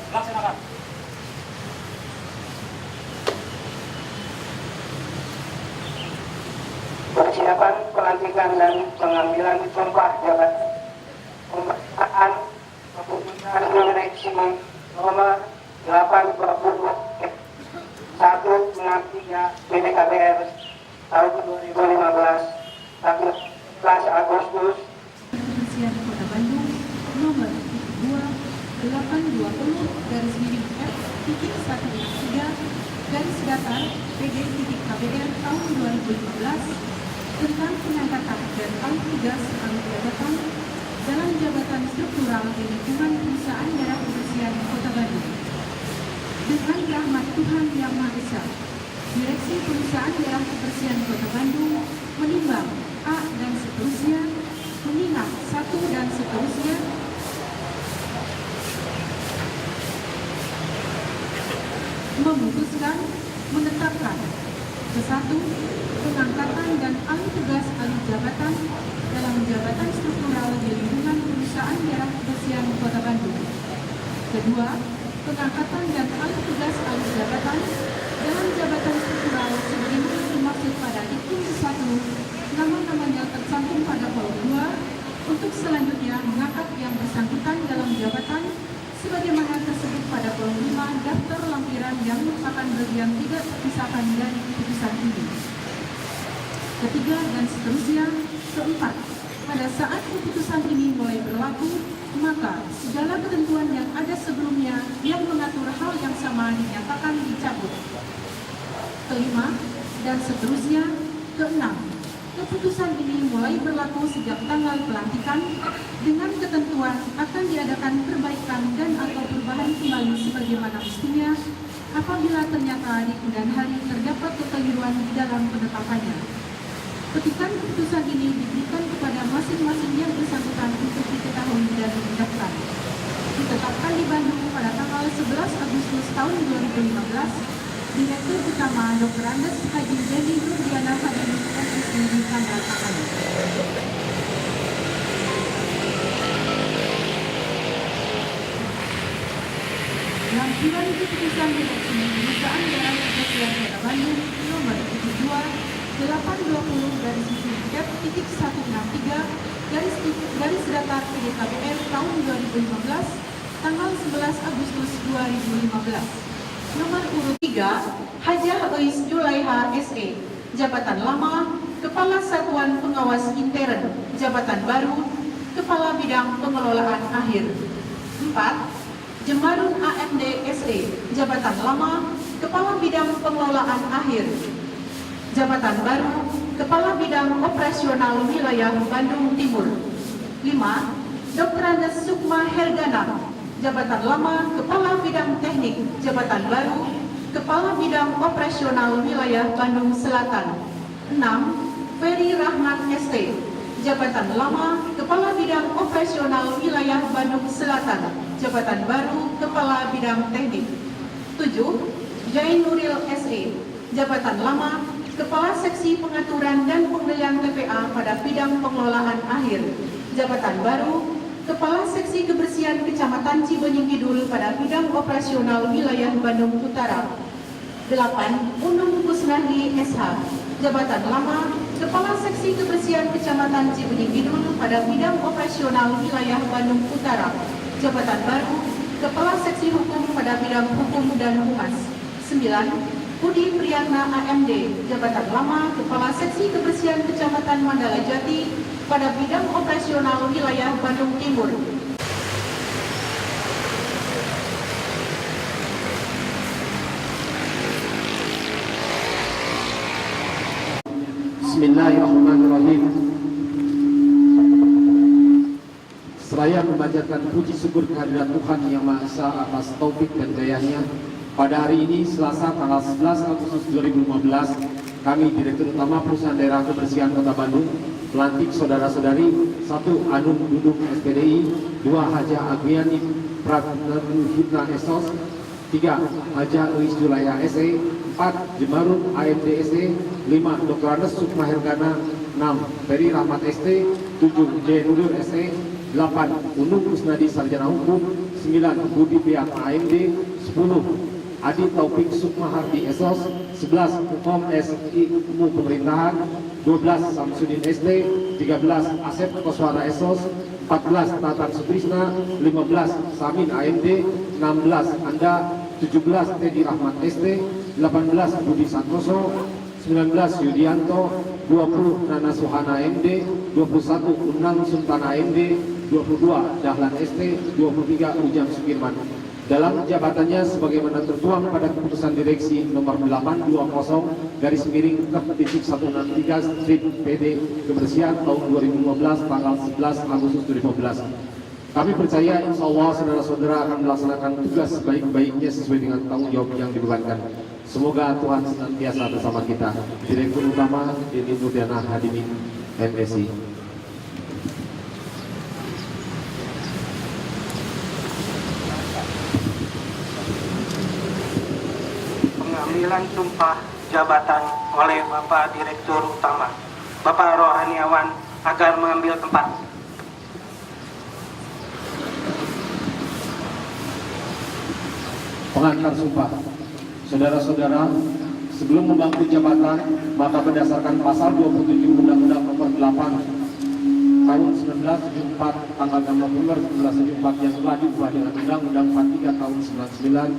Laksanakan. Persiapan pelantikan dan pengambilan sumpah jabatan pemeriksaan keputusan direksi nomor 820 163 PDKBR tahun 2015 tanggal 11 Agustus Kebersihan Kota Bandung nomor 2820/F-1-3 tahun 2015 tentang pengangkatan dan alih tugas alih jabatan dalam jabatan struktural di lingkungan perusahaan daerah kebersihan Kota Bandung. Dengan rahmat Tuhan Yang Maha Esa, Direksi Perusahaan Daerah Kebersihan Kota Bandung menimbang A dan seterusnya, mengingat 1 dan seterusnya, memutuskan menetapkan ke-1 pengangkatan dan alih tugas alih jabatan dalam jabatan struktural di lingkungan perusahaan daerah kebersihan Kota Bandung. Kedua, pengangkatan dan alih tugas alih jabatan dalam jabatan struktural sebagaimana dimaksud pada Diktum 1 nama-namanya tercantum pada kolom 2 untuk selanjutnya mengangkat yang bersangkutan dalam jabatan sebagaimana tersebut pada kolom 5 daftar lampiran yang merupakan bagian tidak terpisahkan dari keputusan ini. Ketiga dan seterusnya. Keempat, pada saat keputusan ini mulai berlaku, maka segala ketentuan yang ada sebelumnya yang mengatur hal yang sama dinyatakan dicabut. Kelima dan seterusnya. Keenam, keputusan ini mulai berlaku sejak tanggal pelantikan dengan ketentuan akan diadakan perbaikan dan atau perubahan kembali sebagaimana mestinya apabila ternyata di kemudian hari terdapat kekeliruan di dalam penetapannya. Petikan keputusan ini diberikan kepada masing-masing yang bersangkutan untuk diketahui dan didaftar. Ditetapkan di Bandung pada tanggal 11 Agustus tahun 2015, Direktur Utama Dr. Andes Haji Dendi Nurdiana Fadil MSc di tanda tangan. Lampiran keputusan direksi perusahaan daerah kebersihan Kota Bandung nomor 72/820/F-163 PDKBR tahun 2015 tanggal 11 Agustus 2015. Nomor urut 3, Hajah Eis Julaiha SE, jabatan lama, Kepala Satuan Pengawas Intern, jabatan baru, Kepala Bidang Pengelolaan Akhir. 4, Jemarun AMD SE, jabatan lama, Kepala Bidang Pengelolaan Akhir. Jabatan baru, Kepala Bidang Operasional Wilayah Bandung Timur. 5, Dr. Andes Sukma Hergana, jabatan lama, Kepala Bidang Teknik, jabatan baru, Kepala Bidang Operasional Wilayah Bandung Selatan. 6, Ferry Rahman ST, jabatan lama, Kepala Bidang Operasional Wilayah Bandung Selatan, jabatan baru, Kepala Bidang Teknik. 7, Jain Nuril SE, jabatan lama, Kepala Seksi Pengaturan dan Pengendalian TPA pada bidang pengelolaan akhir, jabatan baru, Kepala Seksi Kebersihan Kecamatan Cibenying Kidul pada bidang operasional wilayah Bandung Utara. 8, Unung Kusnandi SH, jabatan lama, Kepala Seksi Kebersihan Kecamatan Cibenying Kidul pada bidang operasional wilayah Bandung Utara, jabatan baru, Kepala Seksi Hukum pada bidang hukum dan humas. 9, Budi Priyana AMD, jabatan lama, Kepala Seksi Kebersihan Kecamatan Mandala Jati pada bidang operasional wilayah Bandung Timur. Bismillahirrahmanirrahim. Seraya memanjatkan puji syukur kehadirat Tuhan Yang Maha Esa atas taufik dan dayanya, pada hari ini Selasa tanggal 11 Agustus 2015, kami Direktur Utama Perusahaan Daerah Kebersihan Kota Bandung melantik saudara-saudari: 1. Anung Dudung SPDI, 2. Hajah Agriani Pratnahitna Esos, 3. Hajah Eis Julaiha SE, 4. Jemarun AMD SE, 5. Dr. Andes Sukma Hergana, 6. Ferry Rahmat ST, 7. J. Nuril SE, 8. Unung Kusnadi Sarjana Hukum, 9. 9. Budi pihak AMD. 10. Adi Taufik Sukmahardi Esos. 11. Umum SI Ilmu Pemerintahan. 12. Samsudin SD. 13. Asep Koswara Esos. 14. Tatan Sutrisna. 15. Samin AMD. 16. Anda. 17. Teddy Rahmat SD. 18. Budi Santoso. 19. Yudianto. 20. Nana Suhana AMD. 21. Unang Sultan AMD. 22. Dahlan ST. 23. Ujang Sukirman. Dalam jabatannya sebagaimana tertuang pada keputusan direksi nomor 820 garis miring Kep.163 strip PD kebersihan tahun 2015 tanggal 11 Agustus 2015. Kami percaya insya Allah saudara-saudara akan melaksanakan tugas sebaik-baiknya sesuai dengan tanggung jawab yang dibebankan. Semoga Tuhan senantiasa bersama kita. Direktur Utama Deni Nurdiana Hadimin MSI. Pengambilan sumpah jabatan oleh Bapak Direktur Utama, Bapak Rohaniawan, agar mengambil tempat. Pengantar sumpah. Saudara-saudara, sebelum memangku jabatan, maka berdasarkan pasal 27 Undang-Undang Nomor 8 Tahun 1974 tanggal 6 November 1974 yang telah diubah dengan Undang-Undang 43 Tahun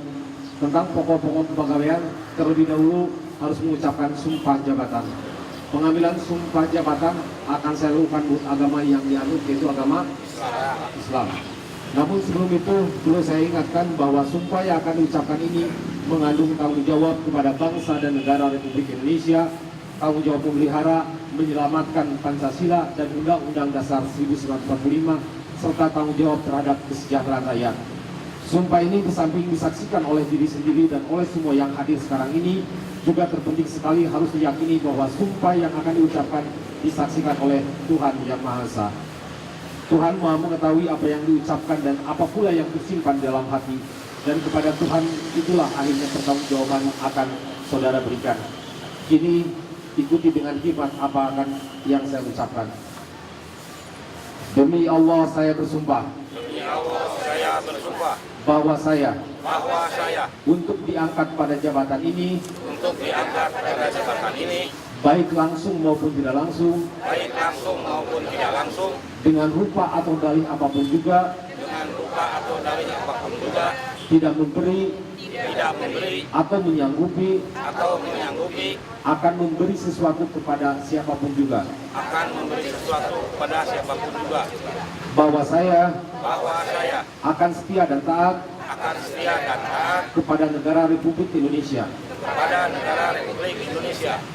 99 tentang pokok-pokok kepegawaian, terlebih dahulu harus mengucapkan sumpah jabatan. Pengambilan sumpah jabatan akan saya lakukan menurut agama yang dianut, yaitu agama Islam. Namun sebelum itu perlu saya ingatkan bahwa sumpah yang akan diucapkan ini mengandung tanggung jawab kepada bangsa dan negara Republik Indonesia, tanggung jawab memelihara, menyelamatkan Pancasila dan Undang-Undang Dasar 1945, serta tanggung jawab terhadap kesejahteraan rakyat. Sumpah ini disamping disaksikan oleh diri sendiri dan oleh semua yang hadir sekarang ini, juga terpenting sekali harus diyakini bahwa sumpah yang akan diucapkan disaksikan oleh Tuhan Yang Maha Esa. Tuhan Maha mengetahui apa yang diucapkan dan apa pula yang tersimpan dalam hati, dan kepada Tuhan itulah akhirnya pertanggungjawaban akan saudara berikan. Kini ikuti dengan hikmat apa akan yang saya ucapkan. Demi Allah saya bersumpah. Demi Allah saya bersumpah Bahwa saya untuk diangkat pada jabatan ini, baik langsung maupun tidak langsung, dengan rupa atau dalih apapun juga, tidak memberi atau menyanggupi akan memberi sesuatu kepada siapapun juga, bahwa saya akan setia dan taat kepada negara Republik Indonesia,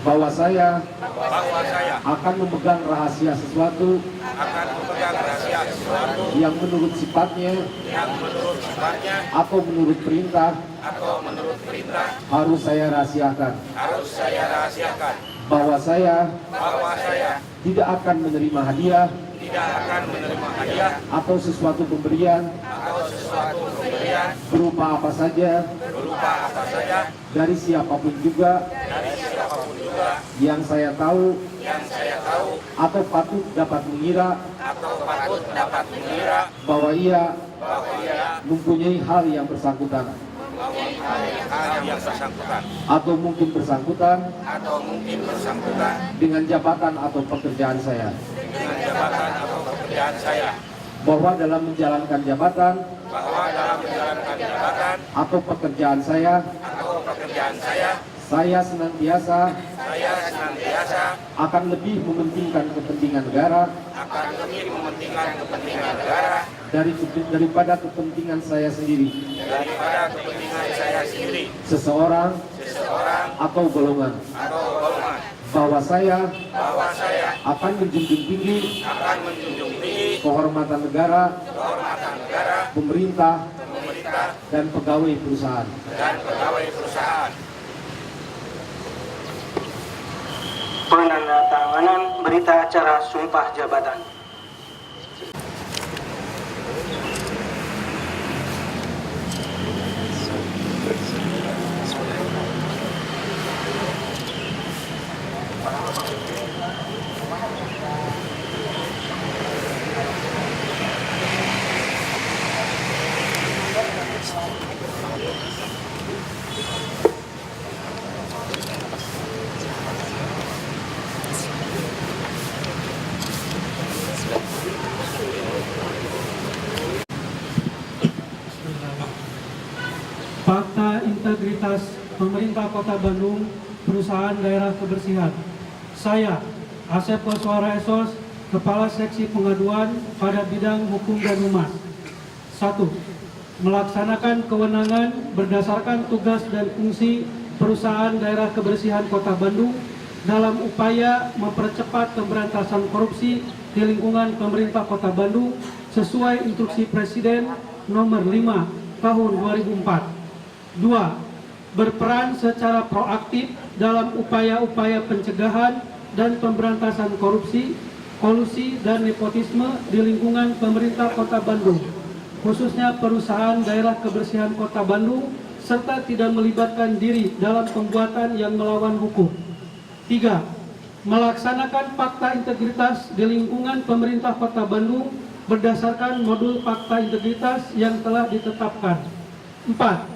bahwa saya akan memegang rahasia sesuatu yang menurut sifatnya atau menurut perintah harus saya rahasiakan, bahwa saya tidak akan menerima hadiah atau sesuatu pemberian berupa apa saja dari siapapun juga yang saya tahu atau patut dapat mengira bahwa ia mempunyai hal yang bersangkutan atau mungkin bersangkutan dengan jabatan atau pekerjaan saya, bahwa dalam menjalankan jabatan atau pekerjaan saya senantiasa akan lebih mementingkan kepentingan negara daripada kepentingan saya sendiri, seseorang atau golongan, bahwa saya akan menjunjung tinggi kehormatan negara, pemerintah, dan pegawai perusahaan. Penandatanganan berita acara sumpah jabatan. fakta integritas pemerintah Kota Bandung, perusahaan daerah kebersihan. Saya, Asep Koswara Esos, Kepala Seksi Pengaduan pada bidang hukum dan humas. 1. Melaksanakan kewenangan berdasarkan tugas dan fungsi perusahaan daerah kebersihan Kota Bandung dalam upaya mempercepat pemberantasan korupsi di lingkungan pemerintah Kota Bandung sesuai instruksi Presiden nomor 5 tahun 2004. 2. Berperan secara proaktif dalam upaya-upaya pencegahan dan pemberantasan korupsi, kolusi, dan nepotisme di lingkungan pemerintah Kota Bandung, khususnya perusahaan daerah kebersihan Kota Bandung, serta tidak melibatkan diri dalam pembuatan yang melawan hukum. 3. Melaksanakan fakta integritas di lingkungan pemerintah Kota Bandung berdasarkan modul fakta integritas yang telah ditetapkan. 4.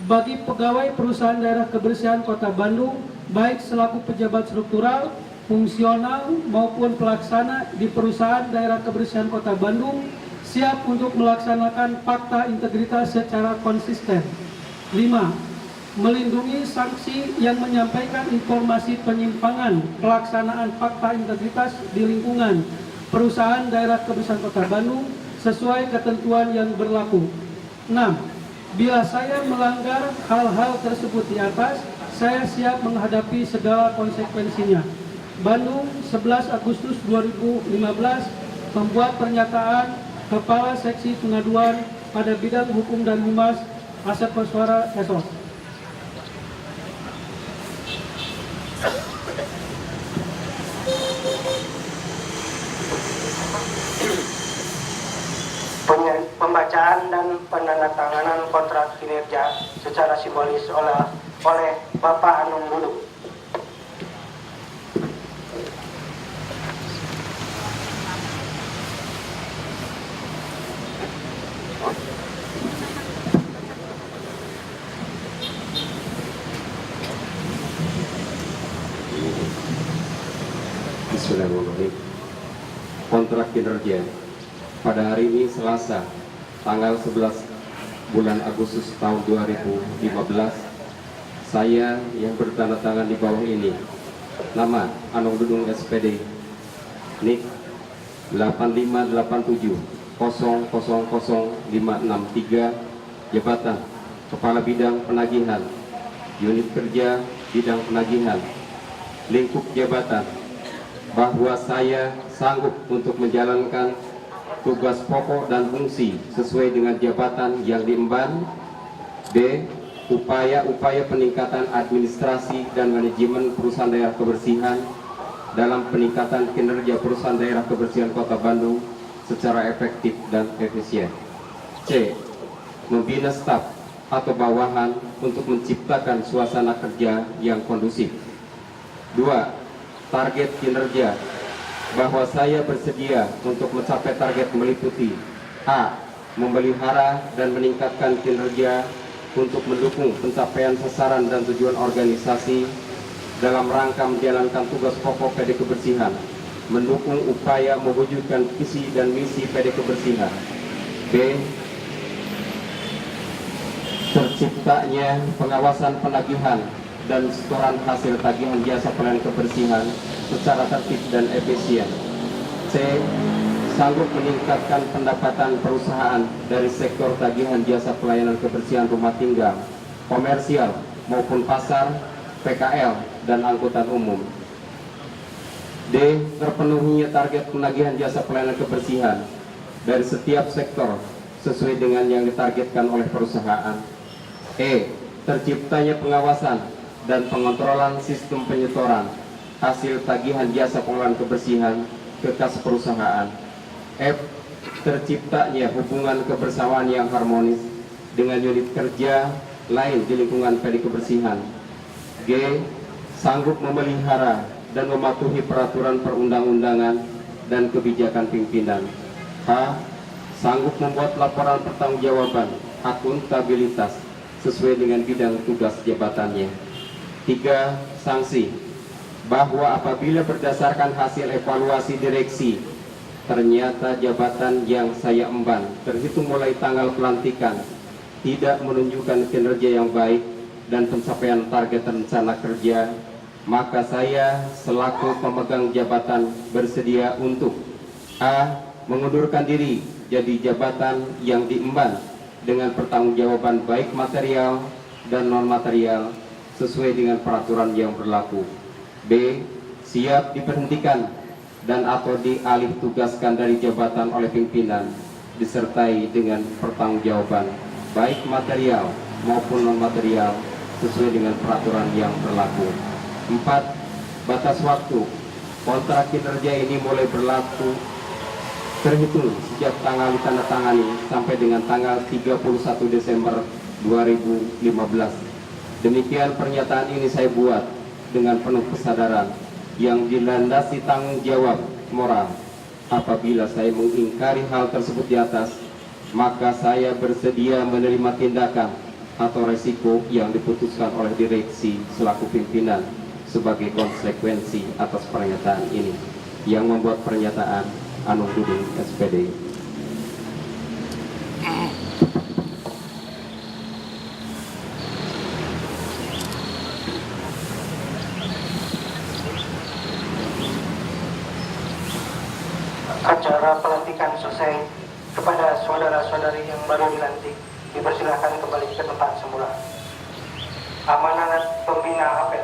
Bagi pegawai perusahaan daerah kebersihan Kota Bandung, baik selaku pejabat struktural, fungsional maupun pelaksana di perusahaan daerah kebersihan Kota Bandung, siap untuk melaksanakan fakta integritas secara konsisten. 5. Melindungi saksi yang menyampaikan informasi penyimpangan pelaksanaan fakta integritas di lingkungan perusahaan daerah kebersihan Kota Bandung sesuai ketentuan yang berlaku. 6. Bila saya melanggar hal-hal tersebut di atas, saya siap menghadapi segala konsekuensinya. Bandung, 11 Agustus 2015, membuat pernyataan Kepala Seksi Pengaduan pada bidang hukum dan humas, Asep Koswara Esos. Pembacaan dan penandatanganan kontrak kinerja secara simbolis oleh Bapak Anung Duduk. Bismillahirrahmanirrahim. Kontrak kinerja pada hari ini Selasa tanggal 11 bulan Agustus tahun 2015, saya yang bertanda tangan di bawah ini, nama Anung Dudung SPD, NIK 85870000563, jabatan Kepala Bidang Penagihan, Unit Kerja Bidang Penagihan, lingkup jabatan, bahwa saya sanggup untuk menjalankan tugas pokok dan fungsi sesuai dengan jabatan yang diemban. B. Upaya-upaya peningkatan administrasi dan manajemen perusahaan daerah kebersihan dalam peningkatan kinerja perusahaan daerah kebersihan Kota Bandung secara efektif dan efisien. C. Membina staf atau bawahan untuk menciptakan suasana kerja yang kondusif. 2. Target kinerja, bahwa saya bersedia untuk mencapai target meliputi: A. Memelihara dan meningkatkan kinerja untuk mendukung pencapaian sasaran dan tujuan organisasi dalam rangka menjalankan tugas pokok PD Kebersihan, mendukung upaya mewujudkan visi dan misi PD Kebersihan. B. Terciptanya pengawasan penagihan dan setoran hasil tagihan jasa pelayanan kebersihan secara tertib dan efisien. C. Sanggup meningkatkan pendapatan perusahaan dari sektor tagihan jasa pelayanan kebersihan rumah tangga, komersial maupun pasar, PKL, dan angkutan umum. D. Terpenuhinya target penagihan jasa pelayanan kebersihan dari setiap sektor sesuai dengan yang ditargetkan oleh perusahaan. E. Terciptanya pengawasan dan pengontrolan sistem penyetoran hasil tagihan jasa pengelolaan kebersihan ke kas perusahaan. F. Terciptanya hubungan kebersamaan yang harmonis dengan unit kerja lain di lingkungan PD Kebersihan. G. Sanggup memelihara dan mematuhi peraturan perundang-undangan dan kebijakan pimpinan. H. Sanggup membuat laporan pertanggungjawaban akuntabilitas sesuai dengan bidang tugas jabatannya. 3. Sanksi, bahwa apabila berdasarkan hasil evaluasi direksi ternyata jabatan yang saya emban terhitung mulai tanggal pelantikan tidak menunjukkan kinerja yang baik dan pencapaian target rencana kerja, maka saya selaku pemegang jabatan bersedia untuk A. Mengundurkan diri jadi jabatan yang diemban dengan pertanggungjawaban baik material dan non-material sesuai dengan peraturan yang berlaku. B. Siap diberhentikan dan atau dialih tugaskan dari jabatan oleh pimpinan disertai dengan pertanggungjawaban baik material maupun non-material sesuai dengan peraturan yang berlaku. 4. Batas waktu kontrak kinerja ini mulai berlaku terhitung sejak tanggal ditandatangani sampai dengan tanggal 31 Desember 2015. Demikian pernyataan ini saya buat dengan penuh kesadaran yang dilandasi tanggung jawab moral. Apabila saya mengingkari hal tersebut di atas, maka saya bersedia menerima tindakan atau resiko yang diputuskan oleh direksi selaku pimpinan sebagai konsekuensi atas pernyataan ini. Yang membuat pernyataan Anung Dudung, SPD. Acara pelantikan selesai. Kepada saudara-saudari yang baru dilantik, dipersilakan kembali ke tempat semula. Amanat pembina apel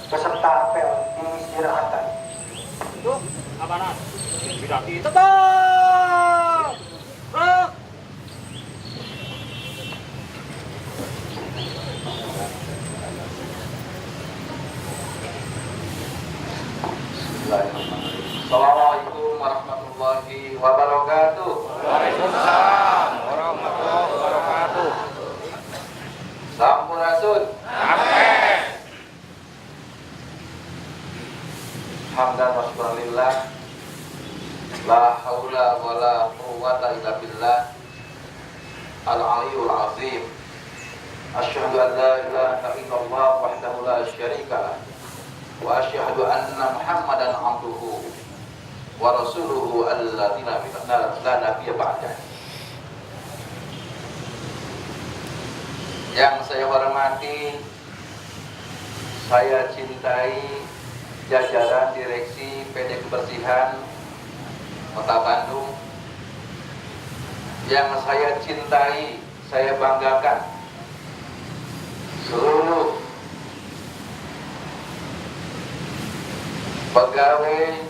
beserta apel diistirahatan. Yuk, amanat. Bidati tetap. Gerak. Assalamualaikum warahmatullahi wabarakatuh. Waalaikumsalam warahmatullahi wabarakatuh. Sampurasun. Amin. Hamdan wa syukurillah. La haula wa la quwwata illa billah al-aliyyul azim. Asyhadu an la ilaha illallah wahdahu la syarika lah. Wa asyhadu anna Muhammadan abduhu wa rasuluhu alladzi la nabiyya ba'dah. Yang saya hormati, saya cintai jajaran direksi PD Kebersihan Kota Bandung. Yang saya cintai, saya banggakan seluruh pegawai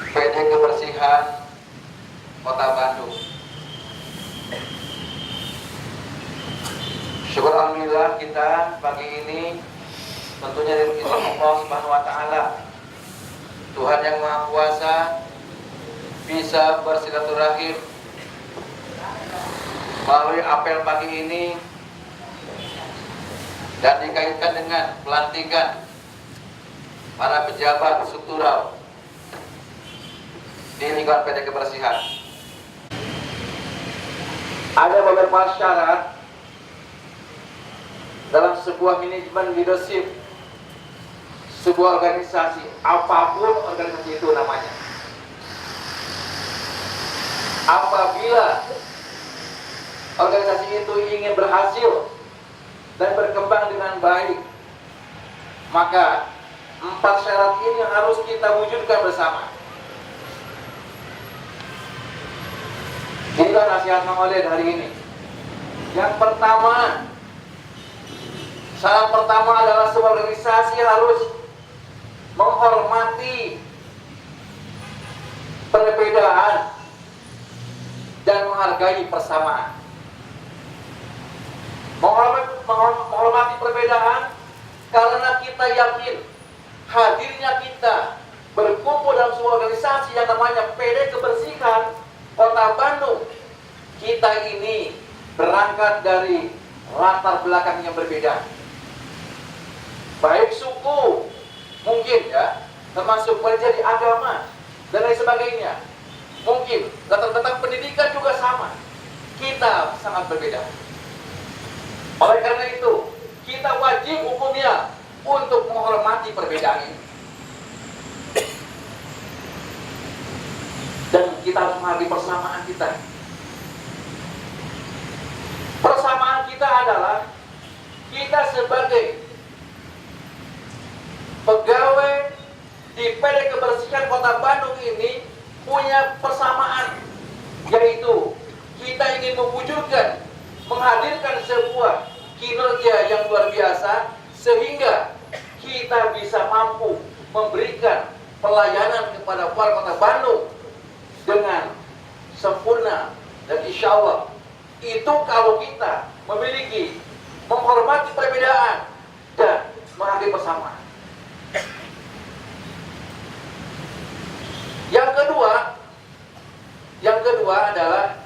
PD Kebersihan Kota Bandung. Syukur alhamdulillah kita pagi ini tentunya dari Allah Subhanahu wa taala, Tuhan yang Maha Kuasa, bisa bersilaturahim melalui apel pagi ini dan dikaitkan dengan pelantikan para pejabat struktural di lingkungan PD Kebersihan. Ada beberapa syarat dalam sebuah manajemen leadership sebuah organisasi, apapun organisasi itu namanya. Apabila organisasi itu ingin berhasil dan berkembang dengan baik, maka 4 syarat ini harus kita wujudkan bersama. Inilah nasihat Mang Oled hari ini. Yang pertama, syarat pertama adalah sebuah organisasi harus menghormati perbedaan dan menghargai persamaan. Menghormati perbedaan karena kita yakin hadirnya kita berkumpul dalam sebuah organisasi yang namanya PD Kebersihan Kota Bandung. Kita ini berangkat dari latar belakang yang berbeda, baik suku, mungkin ya, termasuk menjadi agama dan lain sebagainya. Mungkin latar belakang pendidikan juga sama. Kita sangat berbeda. Oleh karena itu, kita wajib hukumnya untuk menghormati perbedaan ini. Dan kita harus menghargai persamaan kita. kinerja yang luar biasa sehingga kita bisa mampu memberikan pelayanan kepada warga Kota Bandung dengan sempurna. Dan insya Allah itu kalau kita memiliki, menghormati perbedaan dan menghargai bersama. Yang kedua adalah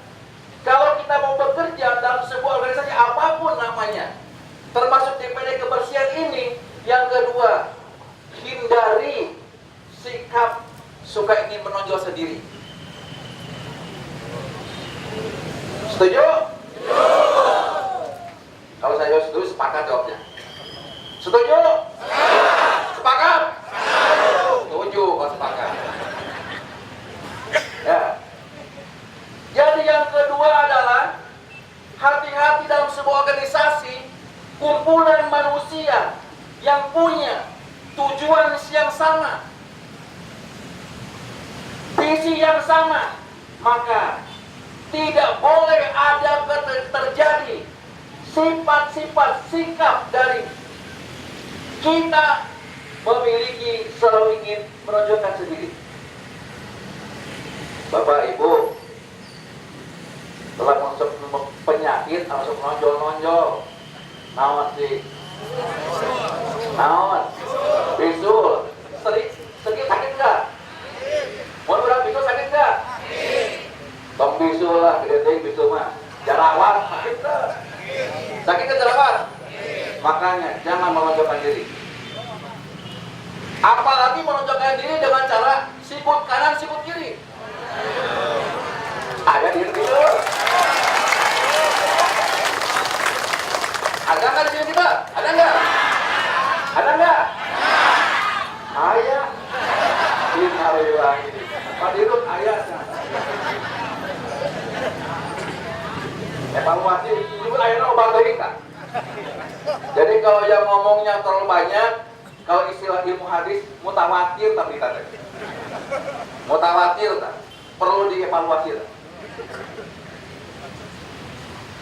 kalau kita mau bekerja dalam sebuah organisasi apapun namanya, termasuk DPD kebersihan ini, yang kedua, hindari sikap suka ingin menonjol sendiri. Setuju? Kalau saya setuju, sepakat jawabnya. Setuju? Sepakat? Setuju kalau sepakat. Ya. Jadi yang kedua adalah hati-hati dalam sebuah organisasi, kumpulan manusia yang punya tujuan yang sama, visi yang sama, maka tidak boleh ada terjadi sifat-sifat sikap dari kita memiliki selalu ingin menonjolkan sendiri. Bapak Ibu, telah masuk penyakit langsung nonjol-nonjol. Naon sih? Naon? Bisul. Sakit nggak? Mau bilang bisul sakit nggak? Tong bisul lah, gede bisul mah. Jerawat sakit nggak? Sakit ke jerawat? Makanya jangan menonjolkan diri. Apalagi menonjolkan diri dengan cara sikut kanan, sikut kiri. Ada di sini gitu. Ada nggak di sini kita? Ada nggak? Ada nggak? Ayah. Innalillah ini. Pak Dirut ayahnya. Evaluasi itu ayahnya obat lagi kan? Jadi kalau yang ngomongnya terlalu banyak, kalau istilah ilmu hadis mutawatir tapi tadi. Mutawatir tak? Perlu dievaluasi tak?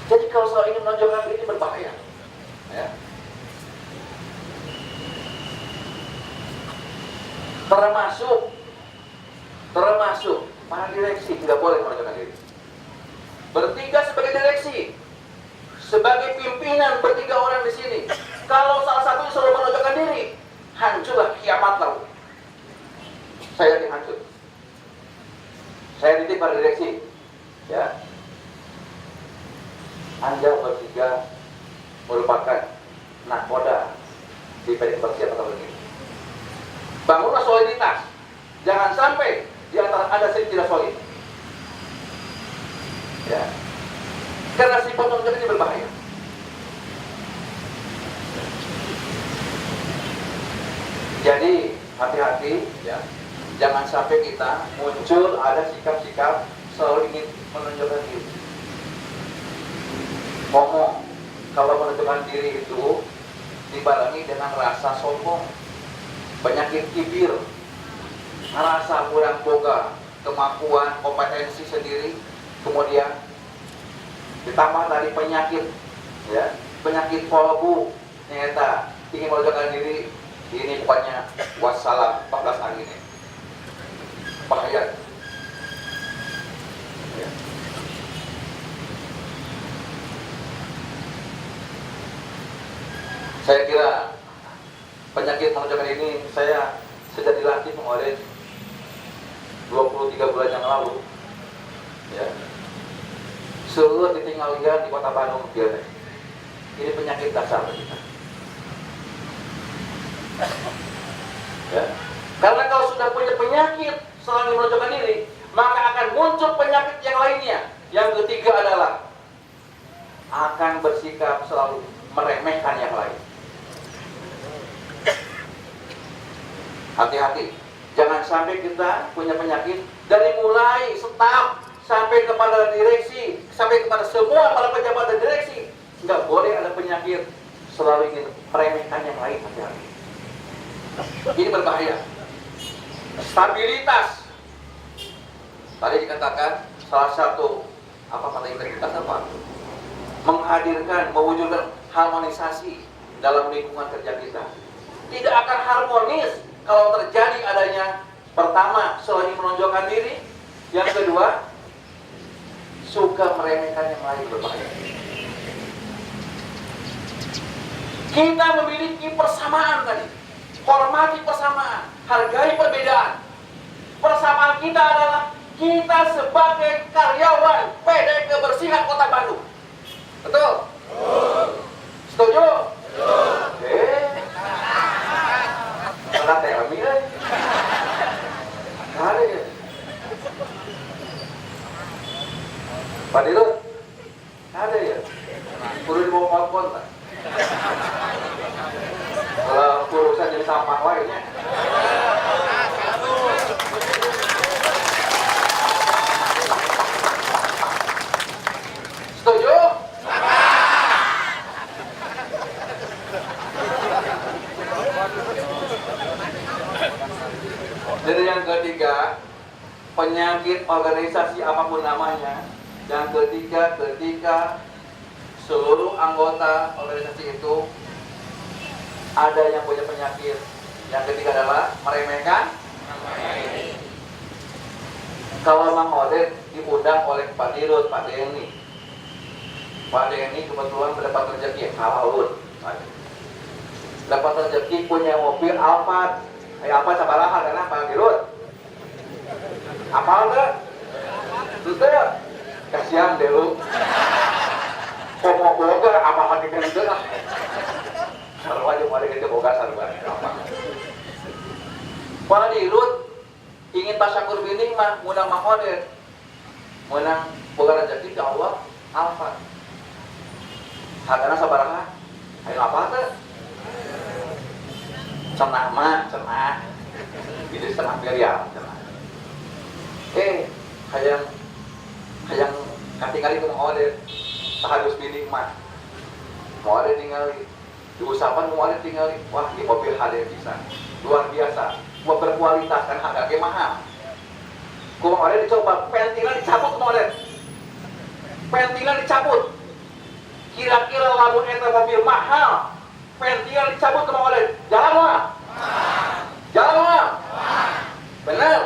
Jadi kalau soal ingin menonjolkan diri berbahaya, ya. Termasuk para direksi tidak boleh menonjolkan diri. Bertiga sebagai direksi, sebagai pimpinan bertiga orang di sini. Kalau salah satunya selalu menonjolkan diri, hancurlah kiamat lalu. Saya dihancur. Saya titip pada direksi, ya. Anda bertiga merupakan nakoda di PD Kebersihan Kota Bandung. Bangunlah soliditas. Jangan sampai di antara Anda sendiri tidak solid. Ya. Karena sifat menonjol ini berbahaya. Jadi hati-hati, ya. Jangan sampai kita muncul ada sikap-sikap selalu ingin menonjolkan diri. Ngomong, kalau menentukan diri itu dibarengi dengan rasa sombong, penyakit kibir, rasa kurang boga, kemampuan, kompetensi sendiri, kemudian ditambah dari penyakit, ya, penyakit kolbu, ternyata ingin menentukan diri, ini pokoknya wassalam 14 hari ini, bahaya. Ya. Saya kira penyakit menonjolkan ini saya sudah dilatih oleh 23 bulan yang lalu, ya. Seluruh ditinggal lihat di Kota Bandung, ya. Ini penyakit dasar kita, ya. Karena kalau sudah punya penyakit selalu menonjolkan diri, maka akan muncul penyakit yang lainnya. Yang ketiga adalah akan bersikap selalu meremehkan yang lain. Hati-hati, jangan sampai kita punya penyakit dari mulai staf sampai kepada direksi, sampai kepada semua para pejabat dan direksi. Nggak boleh ada penyakit selalu ingin meremehkan yang lain. Hati-hati, ini berbahaya. Stabilitas, tadi dikatakan salah satu apa kata integritas apa? Menghadirkan, mewujudkan harmonisasi dalam lingkungan kerja kita. Tidak akan harmonis kalau terjadi adanya, pertama, selalu menonjolkan diri, yang kedua, suka meremehkan yang lain berbahaya. Kita memiliki persamaan tadi, hormati persamaan, hargai perbedaan. Persamaan kita adalah kita sebagai karyawan PD Kebersihan Kota Bandung. Betul? Setuju? Salah Telmi kan? Ada ya? Pak Dirut? Ada ya? Kudu dibawa telepon tak? Kalau urusan jadi sampah lainnya. Setuju? Dan yang ketiga, penyakit organisasi apapun namanya. Yang ketiga, ketika seluruh anggota organisasi itu ada yang punya penyakit. Yang ketiga adalah meremehkan. Kalau Mang Odet diundang oleh Pak Dirut, Pak Denny. Pak Denny kebetulan mendapat rezeki halal. Dapat rezeki punya mobil Alphard. Alphard sabaraha karena Pak Dirut. Apal enggak? Betul. Kasihan deh lu. Komo boga apa hati kan itu lah. Kalau aja mau ada kita boga sarua. Pak Dirut ingin tasyakur bini mah ngundang Mang Odet. Menang boga rezeki ke Allah Alphard. Hargana sabaraha? Ayo apa teh? Cenah mah, cenah. Jadi setengah miliar, cenah. Hayang katingali ku Mang Odet. Tahadus bini mah. Mang Odet ningali. Diusapan Mang Odet tinggali. Wah, ini mobil HD bisa. Luar biasa. Buat berkualitas dan harganya mahal. Ku Mang Odet dicoba, pentilnya dicabut Mang Odet. Pentilnya dicabut. Kira-kira lamun eta mobil mahal, pentilnya dicabut ke Mang Odet. Jalan mah? Jalan mah? Bener?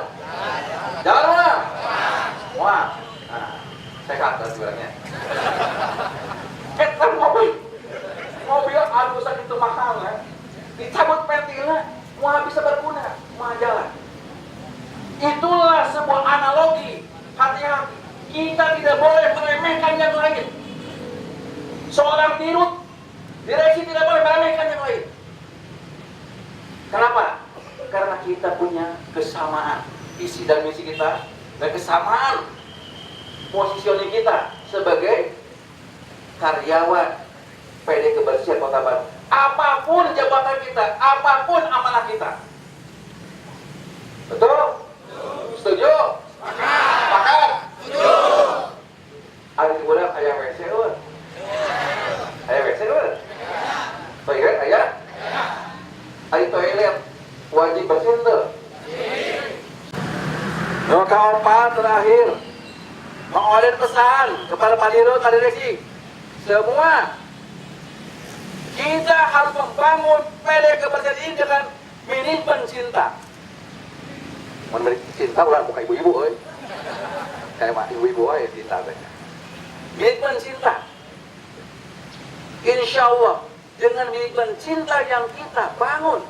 Jalan mah? Wah. Nah, saya kata jualnya. Eta mobil adusan itu mahal ya. Dicabut pentilnya, wah bisa berguna, wah jalan. Itulah sebuah analogi. Hati-hati, kita tidak boleh meremehkan yang lain. Seorang dirut, direksi tidak boleh meremehkan yang lain. Kenapa? Karena kita punya kesamaan visi dan misi kita dan kesamaan positioning kita sebagai karyawan PD Kebersihan Kota Bandung. Apapun jabatan kita, apapun amanah kita. Betul? Setuju? Sepakat? Setuju. Ada di bulan ayah WC kan? Ayah WC kan? Toilet ayah? Ayah toilet wajib bersih tuh. Nomor keempat terakhir, Mang Odet pesan kepada Pak Dirut, Pak Direksi, semua kita harus membangun PD Kebersihan ini dengan manajemen cinta. Manajemen cinta bukan ibu-ibu, kayak mah ibu-ibu aja cinta. Manajemen cinta. Insya Allah dengan manajemen cinta yang kita bangun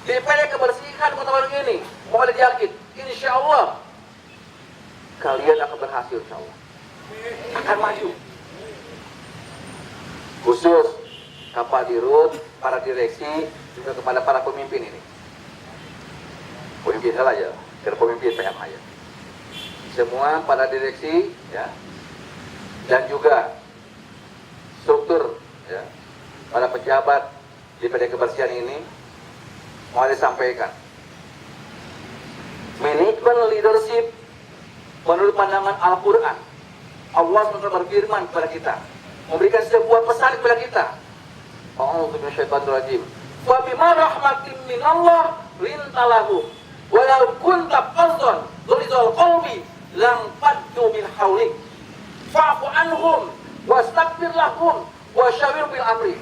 di PD Kebersihan Kota Bandung ini, mau yakin, insya Allah kalian akan berhasil, insya Allah akan maju. Khusus Pak Dirut, para direksi, juga kepada para pemimpin ini. Pemimpin salah ya, karena pemimpin PM aja. Semua para direksi, ya, dan juga struktur, ya, para pejabat di PD Kebersihan ini, mau disampaikan. Manajemen leadership menurut pandangan Al-Quran, Allah berfirman kepada kita, memberikan sebuah pesan kepada kita. A'udzu minasyaitonir rajim. Wa bima rahmatin minallah lintalahu walau kunta faddan ghalidhal qalbi lam faddu min hawlik fa'fu anhum wastaghfir lahum wa syawirhum fil amri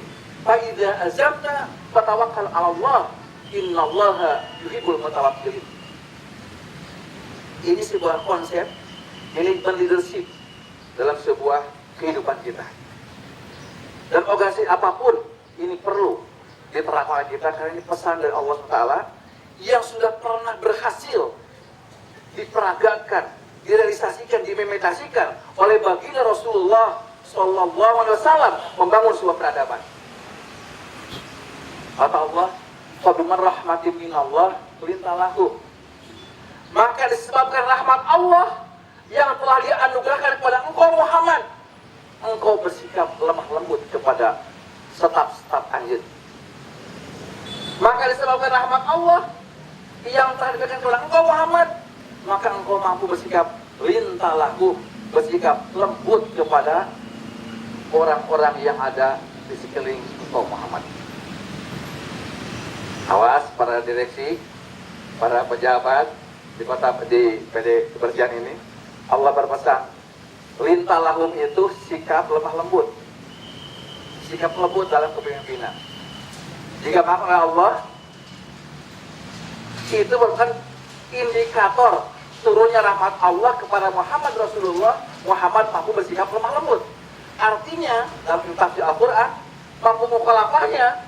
fa idza azamta fatawakkal 'ala Allah innallaha yuhibbul mutawakkilin. Ini sebuah konsep, ini leadership dalam sebuah kehidupan kita. Dan organisasi apapun ini perlu diterapkan oleh kita karena ini pesan dari Allah SWT yang sudah pernah berhasil diperagakan, direalisasikan, diimplementasikan oleh baginda Rasulullah SAW membangun sebuah peradaban. Kata Allah, "Fabiman rahmatin minallah lintalahu." Maka disebabkan rahmat Allah yang telah dianugerahkan kepada engkau Muhammad, engkau bersikap lemah lembut kepada staf-staf anjir. Maka disebabkan rahmat Allah yang telah diberikan kepada engkau Muhammad, maka engkau mampu bersikap lintalahu, bersikap lembut kepada orang-orang yang ada di sekeliling engkau Muhammad. Awas para direksi, para pejabat di kota di PD Kebersihan ini, Allah berpesan, lintalahum itu sikap lemah lembut, sikap lembut dalam kepemimpinan. Jika maaf oleh Allah, itu merupakan indikator turunnya rahmat Allah kepada Muhammad Rasulullah. Muhammad mampu bersikap lemah lembut. Artinya dalam tafsir Al-Quran, mampu mukhalafahnya.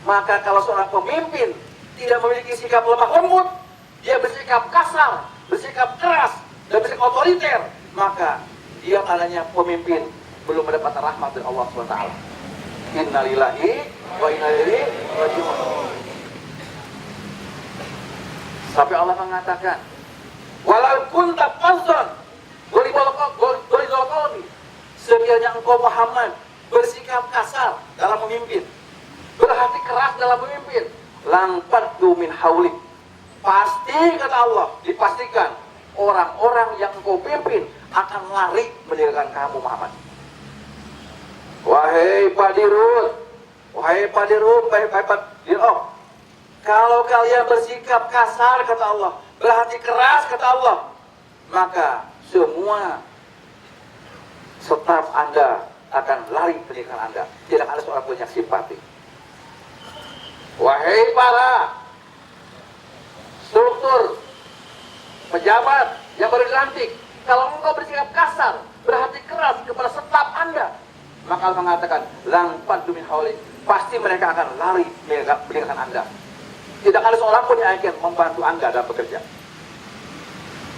Maka kalau seorang pemimpin tidak memiliki sikap lemah lembut, dia bersikap kasar, bersikap keras, dan bersikap otoriter, maka dia tandanya pemimpin belum mendapat rahmat dari Allah SWT. Innalillahi wa inna ilaihi raji'un. Sampai Allah mengatakan, walau kunta fazzan ghalidhal qalbi, sekiranya engkau Muhammad bersikap kasar dalam memimpin, berhati keras dalam memimpin, lanfaddu min haulik, pasti kata Allah, dipastikan orang-orang yang engkau pimpin akan lari meninggalkan kamu Muhammad. Wahai Padirun, wahai Padirun, wahai Padirun, kalau kalian bersikap kasar kata Allah, berhati keras kata Allah, maka semua staf Anda akan lari meninggalkan Anda. Tidak ada seorang pun yang simpati. Wahai para struktur pejabat yang baru dilantik, kalau engkau bersikap kasar, berhati keras kepada staf Anda, maka Allah mengatakan, lanfaddu min haulik, pasti mereka akan lari meninggalkan Anda. Tidak ada seorang pun yang akan membantu Anda dalam bekerja.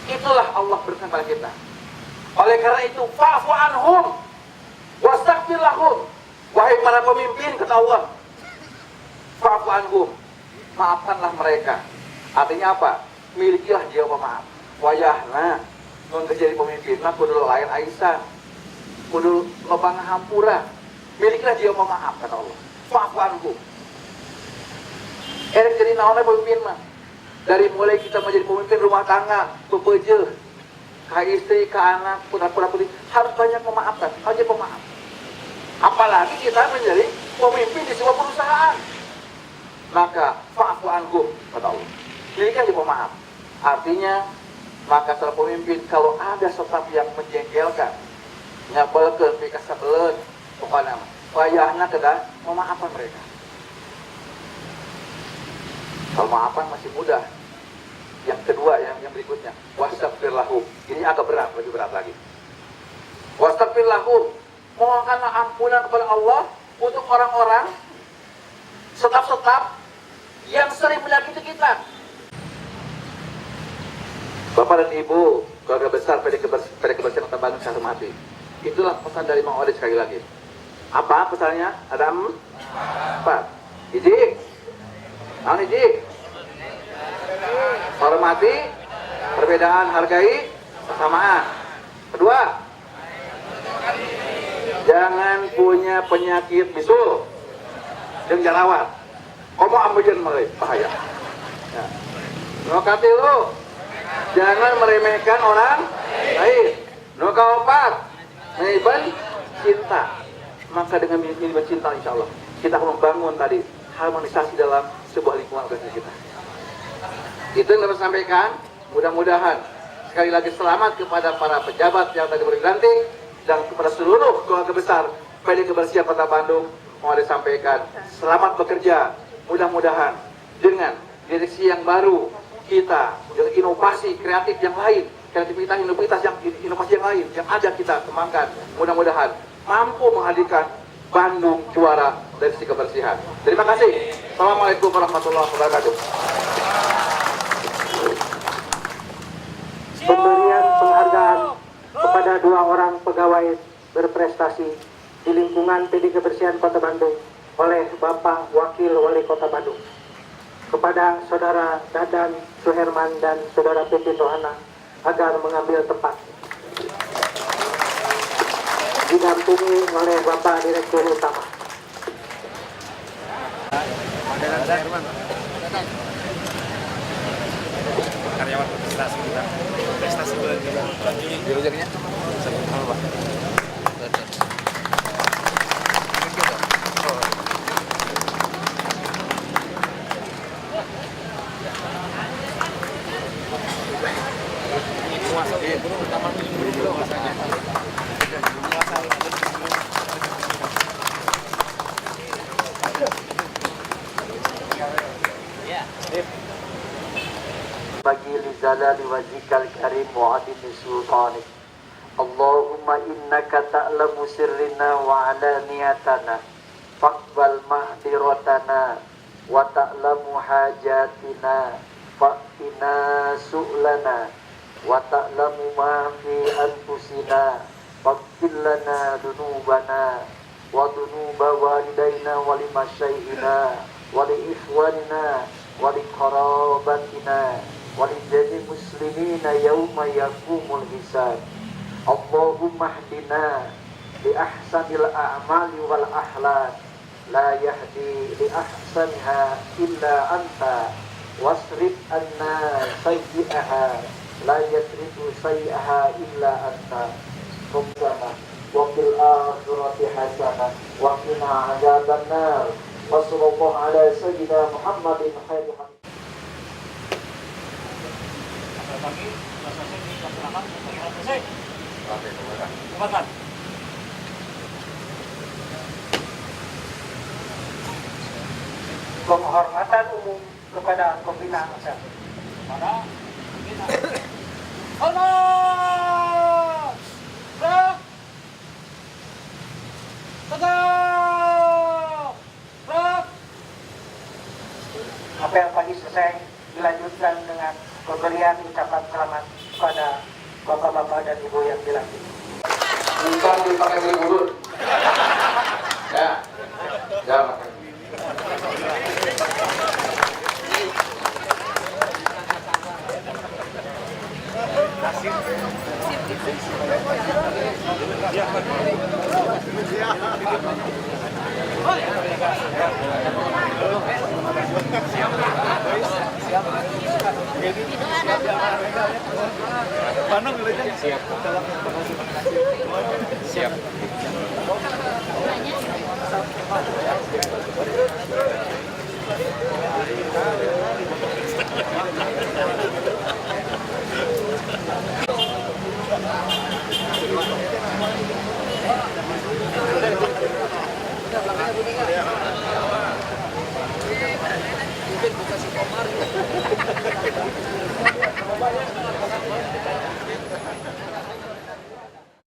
Itulah Allah berikan kepada kita. Oleh karena itu, fa'fu anhum wastaghfir lahum. Wahai para pemimpin, kata Allah, fa'fu anhum, maafkanlah mereka. Artinya apa? Milikilah dia pemaaf. Wayahna nun jadi pemimpin, nah kudu lain aisan, kudu lobang hampura. Milikilah dia pemaaf, kata Allah. Fa'fu anhum. Erek jadi naonnya pemimpin mah. Dari mulai kita menjadi pemimpin rumah tangga, bebeje, ke istri, ke anak, putra-putra putri, harus banyak memaafkan, harus pemaaf. Apalagi kita menjadi pemimpin di sebuah perusahaan. Maka fa'fu anhum, kata Allah. Jadi kan dia pemaaf. Artinya, maka seorang pemimpin kalau ada sesuatu yang menjengkelkan, nyabelkeun, pikasabeleun, pokoknya wayahna kedah memaafkan mereka. Kalau maafan masih mudah. Yang kedua, yang berikutnya, wastaghfir lahum. Ini agak berat, lebih berat lagi. Wastaghfir lahum, mohonkanlah ampunan kepada Allah untuk orang-orang staf-staf yang sering menyakiti kita. Bapak dan Ibu, keluarga besar PD Kebersihan Kota Bandung saya hormati. Itulah pesan dari Mang Odi sekali lagi. Apa pesannya? Ada 4. Iji. Hormati, perbedaan hargai, kesamaan. Kedua, jangan punya penyakit bisul jeung jarawat. Komo ambejeun mulai bahaya. Ya. Nokati lu, jangan meremehkan orang lain. Nokaopat, meniban cinta. Maka dengan meniban cinta insya Allah kita akan membangun tadi harmonisasi dalam sebuah lingkungan organisasi kita. Itu yang dapat sampaikan. Mudah-mudahan sekali lagi selamat kepada para pejabat yang tadi baru dilantik dan kepada seluruh keluarga besar PD Kebersihan Kota Bandung mau disampaikan selamat bekerja. Mudah-mudahan dengan direksi yang baru kita, dengan inovasi kreatif yang lain, inovasi yang lain yang ada kita kembangkan, mudah-mudahan mampu menghadirkan Bandung juara dari sisi kebersihan. Terima kasih. Assalamualaikum warahmatullahi wabarakatuh. Pemberian penghargaan kepada 2 orang pegawai berprestasi di lingkungan PD Kebersihan Kota Bandung oleh Bapak Wakil Wali Kota Bandung. Kepada Saudara Dadan Suherman dan Saudara Piti Tohana agar mengambil tempat. Didampingi oleh Bapak Direktur Utama. Karyawan prestasi kita. Prestasi bulan Juni. Jadinya? Sama Pak. Bagi lizalali wajhikal karim wa adimi sultanik. Allahumma innaka ta'lamu sirrina wa alaniyatana faqbal mahdiratana wa ta'lamu hajatina fa'tina su'lana wa ta'lamu ma fi anfusina faghfir lana dunubana wa dunuba walidaina wa limasyaihina wa li ikhwanina wa li qarabatina walidani muslimina yawma yakumul hisab. Allahumma hdina li ahsanil a'mali wal ahlak la yahdi li ahsaniha illa anta wasrif anna sayyi'aha la yasrifu sayyi'aha illa anta. Rabbana wa fil akhirati hasanah wa qina adzabannar. Wa sallallahu ala sayyidina Muhammadin khairil Pagi, selesai dilaksanakan selesai. Cepat. penghormatan umum kepada pembina ASEP. Pada kita. Allah! Gerak! Tegak! Gerak! Apa yang tadi selesai dilanjutkan dengan pemberian ucapan selamat kepada bapak-bapak dan ibu yang dilantik. Bukan dipakai beli mulut. Ya, jangan pakai. Siap.